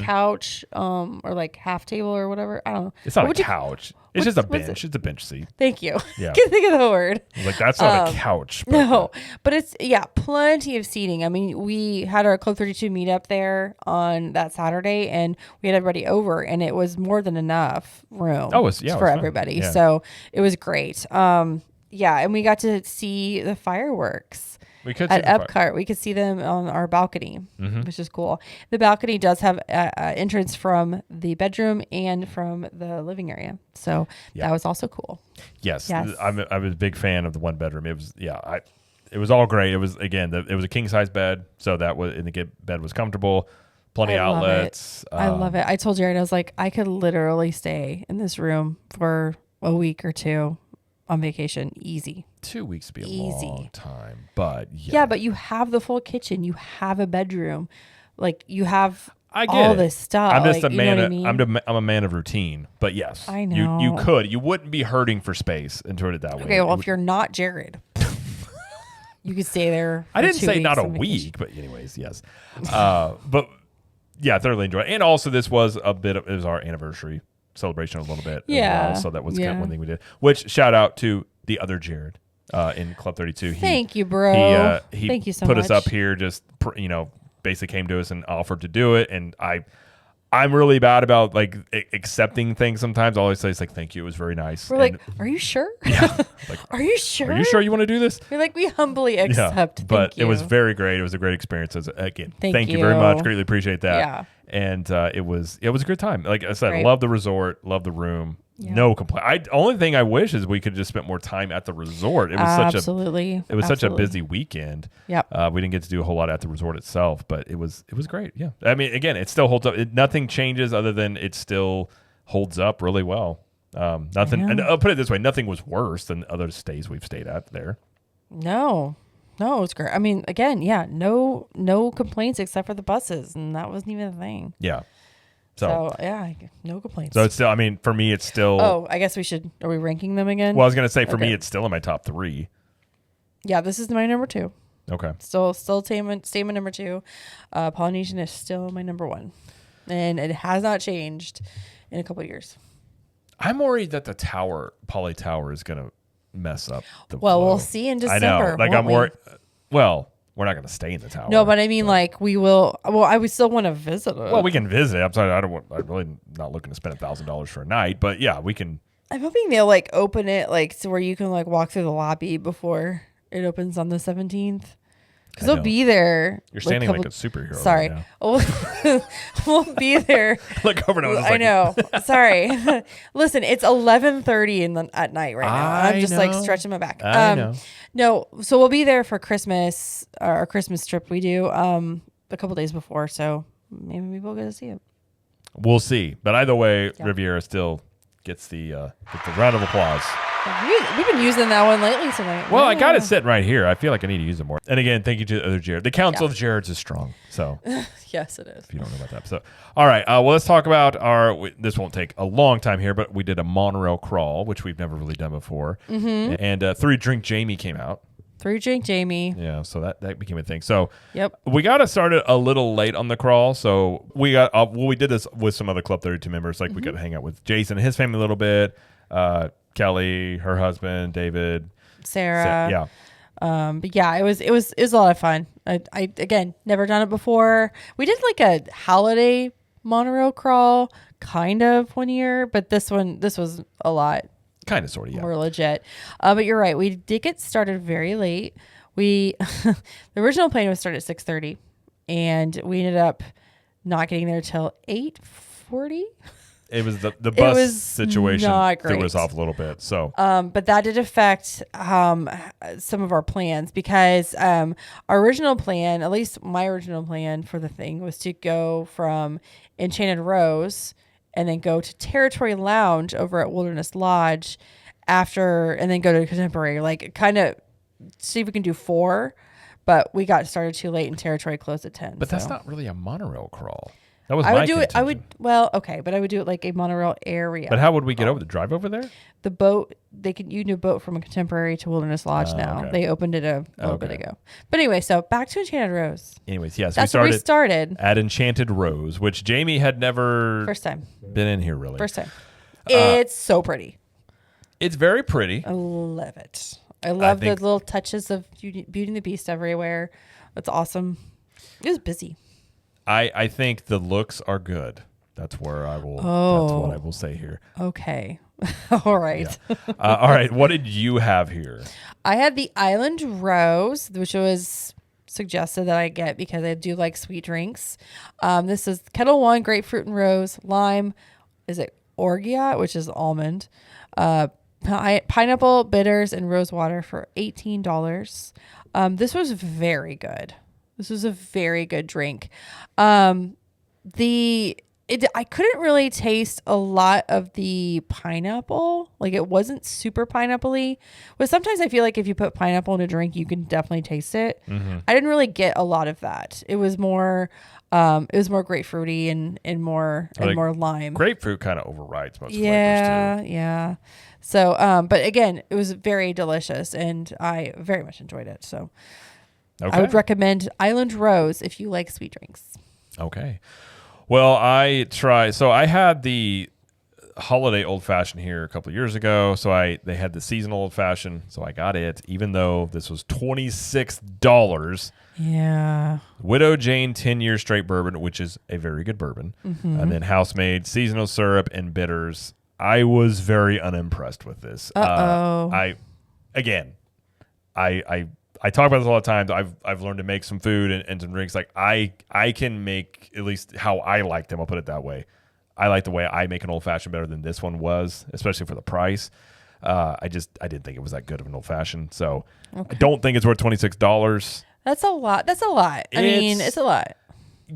couch, or like half table or whatever. I don't know. It's not What a would you- couch. It's just a what's bench. It's a bench seat. Thank you. Yeah. Can't think of the word. Like, that's not a couch. But No, but it's plenty of seating. I mean, we had our Club 32 meetup there on that Saturday, and we had everybody over, and it was more than enough room. Oh, it was for fun. everybody. Yeah. So it was great. And we got to see the fireworks. We could At see the Epcot, we could see them on our balcony, which is cool. The balcony does have a entrance from the bedroom and from the living area, so that was also cool. Yes. Yes. I was a big fan of the one bedroom. It was it was all great. It was it was a king size bed, so the bed was comfortable. Plenty of outlets. I love it. I told Jared, I was like, I could literally stay in this room for a week or two on vacation, easy. 2 weeks would be a Easy. long time, but Yeah, but you have the full kitchen. You have a bedroom. Like, you have I get all it. this stuff. I'm just like, a man. You know what I mean? I'm a man of routine, but yes, I know. You could. You wouldn't be hurting for space and doing it that way. Okay, well, if you're not Jared, you could stay there. I for didn't 2 say weeks not a on vacation. week, but anyways, yes. But yeah, I thoroughly enjoyed it. And also, this was it was our anniversary celebration a little bit. Yeah. As well, so that was kind Yeah. of one thing we did. Which shout out to the other Jared in Club 32. Thank you, bro. He Thank you so put much. us up here, just basically came to us and offered to do it, and I'm really bad about like accepting things sometimes. I always say it's like, thank you, it was very nice. We're like, are you sure? yeah, like, Are you sure? are you sure you want to do this? You're like, we humbly accept. But Thank you. it was very great. It was a great experience. Again, Thank you very you. much. Greatly appreciate that. Yeah. And it was a good time. Like I said, Great. love the resort, love the room. Yeah. No complaint. Only thing I wish is we could just spent more time at the resort. It was such a busy weekend. Yep. We didn't get to do a whole lot at the resort itself, but it was great. Yeah. I mean, again, it still holds up. Nothing changes other than it still holds up really well. Nothing. And I'll put it this way: nothing was worse than other stays we've stayed at there. No, it was great. I mean, again, no complaints except for the buses, and that wasn't even a thing. Yeah. So yeah, no complaints. So it's still. I mean, for me, it's still. Oh, I guess we should. Are we ranking them again? Well, I was gonna say for me, Okay. it's still in my top 3. Yeah, this is my number 2. Okay. Still statement number 2. Polynesian is still my number 1, and it has not changed in a couple of years. I'm worried that the Poly Tower, is gonna mess up the. Well, flow. we'll see in I December. know. Like won't I'm we? worried. Well, we're not gonna stay in the tower. No, but I mean, like we will. Well, I would still want to visit it. Well, we can visit. I'm sorry. I'm really not looking to spend $1,000 for a night, but yeah, we can. I'm hoping they'll like open it like to where you can like walk through the lobby before it opens on the 17th. Because I they'll know. be there. You're standing like a superhero. Sorry, Right we'll be there. now. Look over and I know. Sorry. Listen, it's 11:30 at night right now. I'm just like know. stretching my back. I know. No, so we'll be there for Christmas, our Christmas trip we do a couple days before. So maybe we'll get to see it. We'll see. But either way, Riviera still gets the round of applause. We've been using that one lately tonight. Well, I got it sitting right here. I feel like I need to use it more. And again, thank you to the other Jared. The Council Yeah. of Jareds is strong. So Yes, it is. if you don't know about that. So, all right. Well, let's talk about this won't take a long time here, but we did a monorail crawl, which we've never really done before. Mm-hmm. And 3 Drink Jamie came out. 3 Drink Jamie. Yeah, so that became a thing. So Yep. we got to start it a little late on the crawl. So we got we did this with some other Club 32 members. Like we got to hang out with Jason and his family a little bit. Kelly, her husband, David, Sarah. yeah. But yeah, it was a lot of fun. I again never done it before. We did like a holiday monorail crawl kind of one year, but this was a lot Kind of, sort of, yeah. more legit. But you're right. We did get started very late. The original plan was start at 6:30, and we ended up not getting there till 8:40. It was the bus was situation not threw great. us off a little bit. So But that did affect some of our plans because our original plan, at least my original plan for the thing, was to go from Enchanted Rose and then go to Territory Lounge over at Wilderness Lodge and then go to Contemporary, like kind of see if we can do 4. But we got started too late and Territory closed at 10. but that's so. not really a monorail crawl. That was I my would do it. I would, contention. well, okay, but I would do it like a monorail area. But how would we get over? The drive over there? The boat, you can do a boat from a Contemporary to Wilderness Lodge now. okay. They opened it a little bit Okay. ago. But anyway, so back to Enchanted Rose. Anyways, yes, That's where we started. at Enchanted Rose, which Jamie had never First time. been in here really. First time. It's so pretty. It's very pretty. I love it. I love the think- little touches of Beauty and the Beast everywhere. It's awesome. It was busy. I think the looks are good. That's where I will. That's Oh. what I will say here. Okay. All right. All right, what did you have here? I had the Island Rose, which was suggested that I get because I do like sweet drinks. This is Kettle One, grapefruit and rose, lime. Is it Orgeat, which is almond, pineapple, bitters, and rose water for $18. This was very good. This was a very good drink. I couldn't really taste a lot of the pineapple. Like it wasn't super pineapple-y. But sometimes I feel like if you put pineapple in a drink, you can definitely taste it. Mm-hmm. I didn't really get a lot of that. It was more grapefruity and more lime. Grapefruit kind of overrides most flavors Yeah, too. yeah. So, but again, it was very delicious, and I very much enjoyed it. So, Okay. I would recommend Island Rose if you like sweet drinks. Okay. Well, I had the holiday old fashioned here a couple of years ago. So they had the seasonal old fashioned. So I got it, even though this was $26. Yeah. Widow Jane 10-year straight bourbon, which is a very good bourbon. Mm-hmm. And then house made seasonal syrup and bitters. I was very unimpressed with this. Uh-oh. I talk about this all the time. I've learned to make some food and some drinks. Like I can make at least how I like them. I'll put it that way. I like the way I make an old fashioned better than this one was, especially for the price. I didn't think it was that good of an old fashioned. So I don't think it's worth $26. That's a lot. I mean, it's a lot.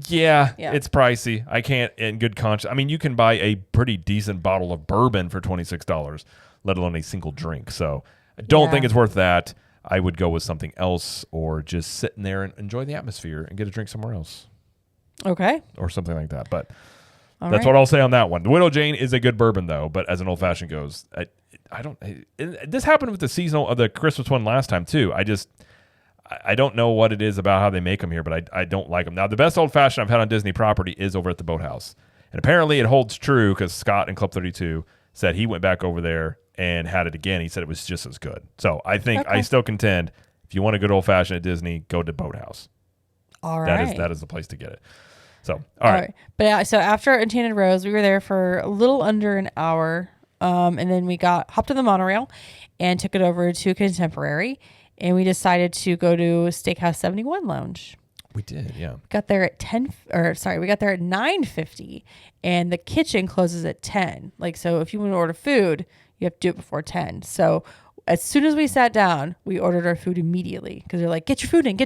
Yeah, Yeah. it's pricey. I can't, in good conscience. I mean, you can buy a pretty decent bottle of bourbon for $26, let alone a single drink. So I don't think Yeah. it's worth that. I would go with something else or just sit in there and enjoy the atmosphere and get a drink somewhere else Okay. or something like that. But All that's right. what I'll say on that one. The Widow Jane is a good bourbon, though, but as an old fashioned goes, this happened with the Christmas one last time, too. I don't know what it is about how they make them here, but I don't like them. Now, the best old fashioned I've had on Disney property is over at the Boathouse. And apparently it holds true because Scott in Club 32 said he went back over there and had it again. He said it was just as good. So I think I still contend if you want a good old fashioned at Disney, go to Boathouse. All right. That is the place to get it. So all right. But yeah, so after Enchanted Rose, we were there for a little under an hour. And then we hopped on the monorail and took it over to Contemporary. And we decided to go to Steakhouse 71 Lounge. We did, yeah. Got there at 9:50, and the kitchen closes at 10. Like, so if you want to order food, you have to do it before 10. So as soon as we sat down, we ordered our food immediately because they're like, get your food in.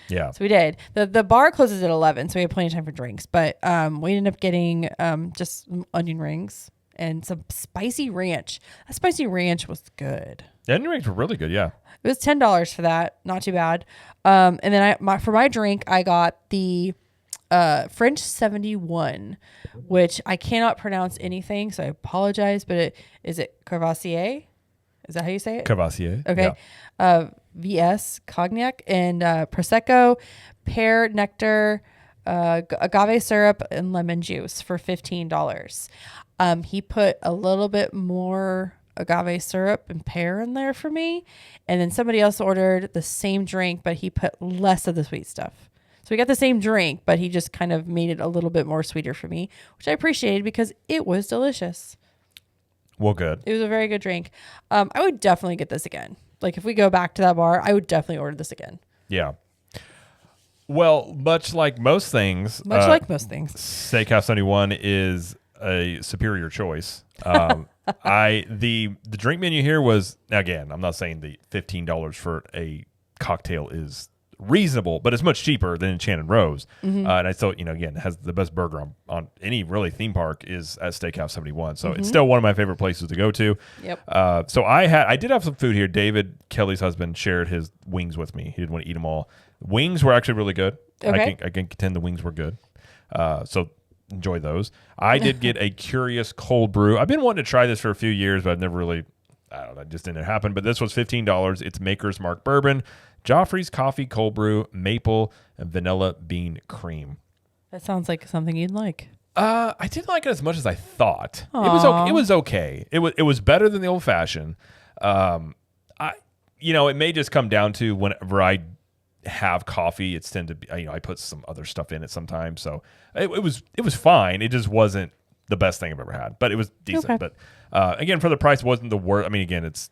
Yeah. So we did. The bar closes at 11, so we had plenty of time for drinks. But we ended up getting just some onion rings and some spicy ranch. That spicy ranch was good. The onion rings were really good, yeah. It was $10 for that. Not too bad. And then for my drink, I got the French 71, which I cannot pronounce anything, so I apologize. But is it Courvoisier? Is that how you say it? Cavassier. Okay. Yeah. VS Cognac and Prosecco, pear nectar, agave syrup, and lemon juice for $15. He put a little bit more agave syrup and pear in there for me, and then somebody else ordered the same drink, but he put less of the sweet stuff. So we got the same drink, but he just kind of made it a little bit more sweeter for me, which I appreciated because it was delicious. Well, good. It was a very good drink. I would definitely get this again. Like if we go back to that bar, I would definitely order this again. Yeah. Well, much like most things, Steakhouse 71 is a superior choice. The drink menu here was, again, I'm not saying the $15 for a cocktail is reasonable, but it's much cheaper than Enchanted Rose. And I still, again, it has the best burger on any really theme park is at Steakhouse 71. So it's still one of my favorite places to go to. Yep. So I did have some food here. David, Kelly's husband, shared his wings with me. He didn't want to eat them all. Wings were actually really good. Okay. I can contend the wings were good. So enjoy those. I did get a curious cold brew. I've been wanting to try this for a few years, but I've never really, I don't know, it just didn't happen. But this was $15. It's Maker's Mark Bourbon, Joffrey's Coffee Cold Brew, Maple, and Vanilla Bean Cream. That sounds like something you'd like. I didn't like it as much as I thought. Aw. It was okay. It was better than the old fashioned. It may just come down to whenever I have coffee, it's tend to be, I put some other stuff in it sometimes. So it was fine. It just wasn't the best thing I've ever had, but it was decent. Okay. But again, for the price, it wasn't the worst. I mean, again, it's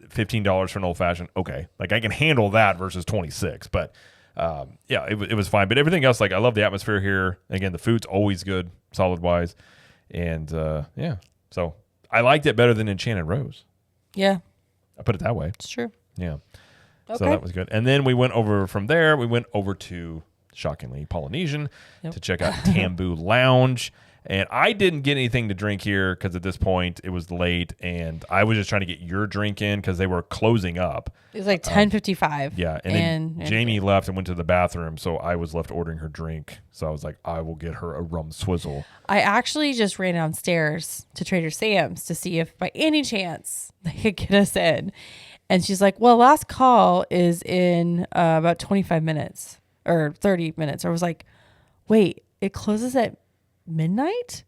$15 for an old fashioned. Okay, like I can handle that versus 26. But it was fine. But everything else, like I love the atmosphere here. Again, the food's always good, solid wise, and so I liked it better than Enchanted Rose. Yeah, I put it that way. it's true. Yeah. Okay. So that was good. And then we went over from there. We went over to, shockingly, Polynesian to check out Tambu Lounge. And I didn't get anything to drink here because at this point it was late, and I was just trying to get your drink in because they were closing up. It was like 10:55. Yeah, and then Jamie left and went to the bathroom, so I was left ordering her drink. So I was like, I will get her a rum swizzle. I actually just ran downstairs to Trader Sam's to see if by any chance they could get us in. And she's like, well, last call is in about 25 minutes or 30 minutes. I was like, wait, it closes at midnight?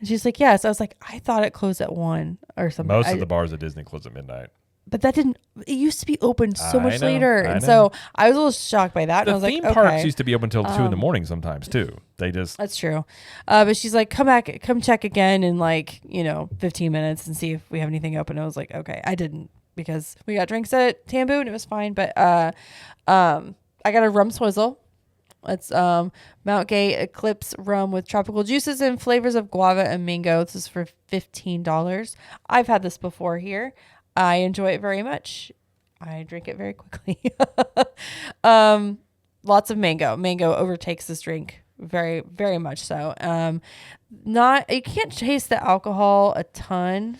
And she's like, yes. I was like, I thought it closed at 1 or something. Most of the bars at Disney close at midnight. But that didn't, it used to be open so much know, later. And so I was a little shocked by that. And I was theme like, parks okay. used to be open until 2 in the morning sometimes too. They just. That's true. But she's like, come check again in 15 minutes and see if we have anything open. I was like, okay. I didn't because we got drinks at Tambu and it was fine. But I got a rum swizzle. It's Mount Gay Eclipse rum with tropical juices and flavors of guava and mango. This is for $15. I've had this before here. I enjoy it very much. I drink it very quickly. Lots of mango. Mango overtakes this drink very, very much so. You can't taste the alcohol a ton.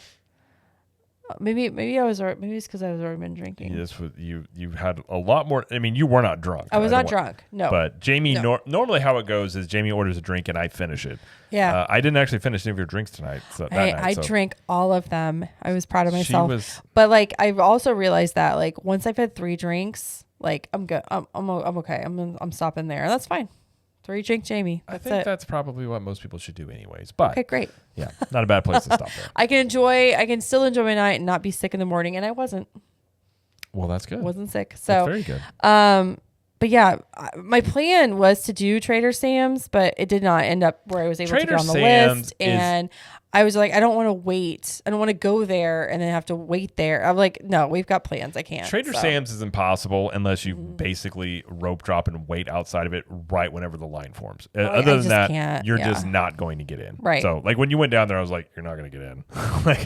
Maybe it's because I was already been drinking. Yes, you had a lot more. I mean, you were not drunk. I was not drunk. No. But Jamie, normally how it goes is Jamie orders a drink and I finish it. Yeah. I didn't actually finish any of your drinks tonight. So I drank all of them. I was proud of myself. But But I've also realized that once I've had 3 drinks, I'm good. I'm okay. I'm stopping there. That's fine. 3 drink Jamie. I think that's probably what most people should do anyways. But okay, great. Yeah, not a bad place to stop there. I can still enjoy my night and not be sick in the morning, and I wasn't. Well, that's good. Wasn't sick. So that's very good. But yeah, my plan was to do Trader Sam's, but it did not end up where I was able to get on the list. And I was like, I don't want to wait. I don't want to go there and then have to wait there. I'm like, no, we've got plans. I can't. Trader Sam's is impossible unless you basically rope drop and wait outside of it right whenever the line forms. Other than that, you're just not going to get in. Right. So when you went down there, I was like, you're not going to get in.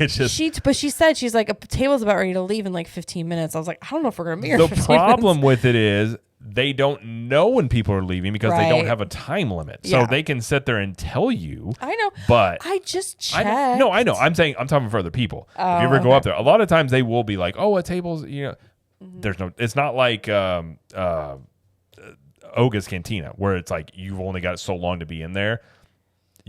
It's just. But she said, she's like, a table's about ready to leave in 15 minutes. I was like, I don't know if we're going to be here. The problem with it is they don't know when people are leaving because they don't have a time limit. So they can sit there and tell you. I know. But I just checked. I know. I'm talking for other people. If you ever go up there, a lot of times they will be like, oh, a table's, there's no, it's not like Oga's Cantina where it's like you've only got so long to be in there.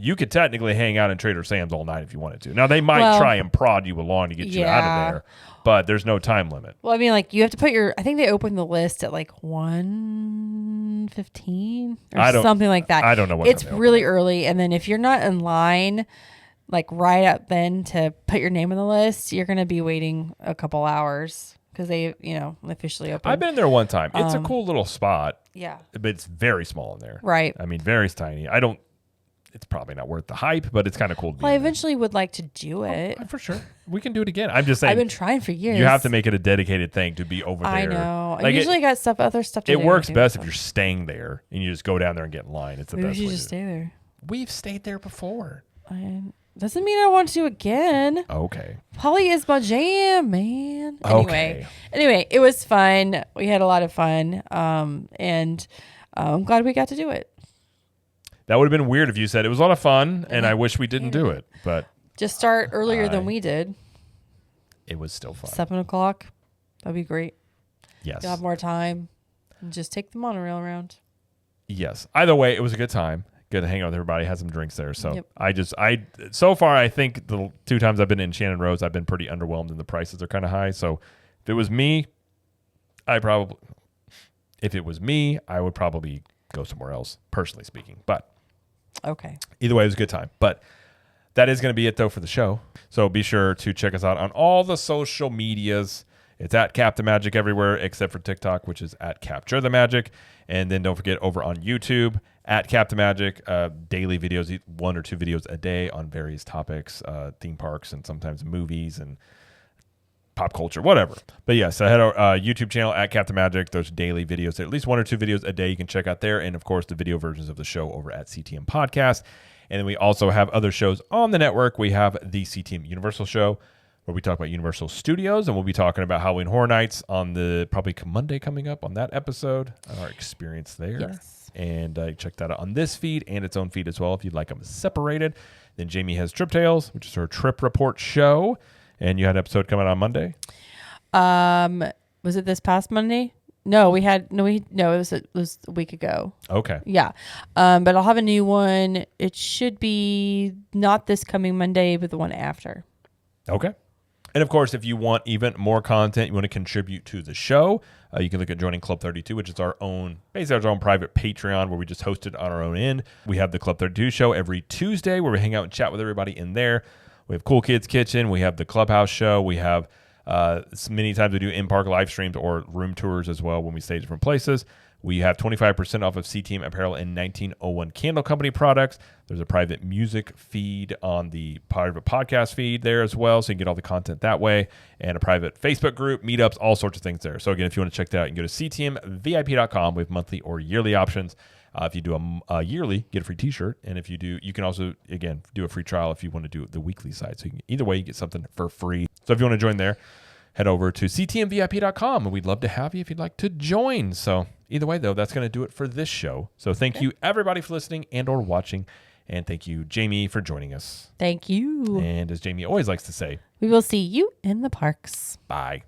You could technically hang out in Trader Sam's all night if you wanted to. Now, they might try and prod you along to get you out of there, but there's no time limit. Well, I mean, you have to put I think they open the list at 1:15 or something like that. I don't know what it's really early. And then if you're not in line, right up then to put your name on the list, you're going to be waiting a couple hours because they, officially opened. I've been there one time. It's a cool little spot, Yeah. but it's very small in there. Right. I mean, very tiny. It's probably not worth the hype, but it's kind of cool to be Well, I in there. eventually would like to do it. For sure. We can do it again. I'm just saying. I've been trying for years. You have to make it a dedicated thing to be over there. I know. I Like usually got other stuff to do. it works too, best so. if you're staying there and you just go down there and get in line. It's the Maybe we best should way just to stay there. We've stayed there before. Doesn't mean I want to again. Okay. Polly is my jam, man. Okay. Anyway, it was fun. We had a lot of fun. And I'm glad we got to do it. That would have been weird if you said it was a lot of fun and I wish we didn't do it, but Just start earlier than we did. it was still fun. 7:00. That'd be great. Yes. You'll have more time. And just take the monorail around. Yes. Either way, it was a good time. Good to hang out with everybody. Had some drinks there. So Yep. so far, I think the 2 times I've been in Shannon Rose, I've been pretty underwhelmed and the prices are kind of high. So if it was me, I would probably go somewhere else, personally speaking. But Okay. either way, it was a good time. But that is going to be it, though, for the show. So be sure to check us out on all the social medias. It's at Captain Magic everywhere except for TikTok, which is at Capture the Magic. And then don't forget over on YouTube, at Captain Magic, daily videos, 1 or 2 videos a day on various topics, theme parks and sometimes movies and pop culture, whatever. But yes, I had a YouTube channel at Captain Magic. There's daily videos, at least 1 or 2 videos a day you can check out there. And of course, the video versions of the show over at CTM Podcast. And then we also have other shows on the network. We have the CTM Universal Show, where we talk about Universal Studios, and we'll be talking about Halloween Horror Nights on the probably Monday coming up on that episode, our experience there. Yes. And check that out on this feed and its own feed as well if you'd like them separated. Then Jamie has Trip Tales, which is her trip report show. And you had an episode coming out on Monday? Was it this past Monday? No, it was a week ago. Okay. Yeah. But I'll have a new one. It should be not this coming Monday, but the one after. Okay. And of course, if you want even more content, you want to contribute to the show, you can look at joining Club 32, which is basically our own private Patreon where we just host it on our own end. We have the Club 32 show every Tuesday where we hang out and chat with everybody in there. We have Cool Kids Kitchen. We have the Clubhouse show. We have many times we do in-park live streams or room tours as well when we stay at different places. We have 25% off of CTM apparel and 1901 Candle Company products. There's a private music feed on the private podcast feed there as well, so you can get all the content that way, and a private Facebook group, meetups, all sorts of things there. So again, if you want to check that out, you can go to ctmvip.com with monthly or yearly options. If you do a yearly, get a free t-shirt. And if you do, you can also, again, do a free trial if you want to do the weekly side. So either way, you get something for free. So if you want to join there, head over to ctmvip.com, and we'd love to have you if you'd like to join. So either way, though, that's going to do it for this show. So thank you, everybody, for listening and or watching. And thank you, Jamie, for joining us. Thank you. And as Jamie always likes to say, We will see you in the parks. bye.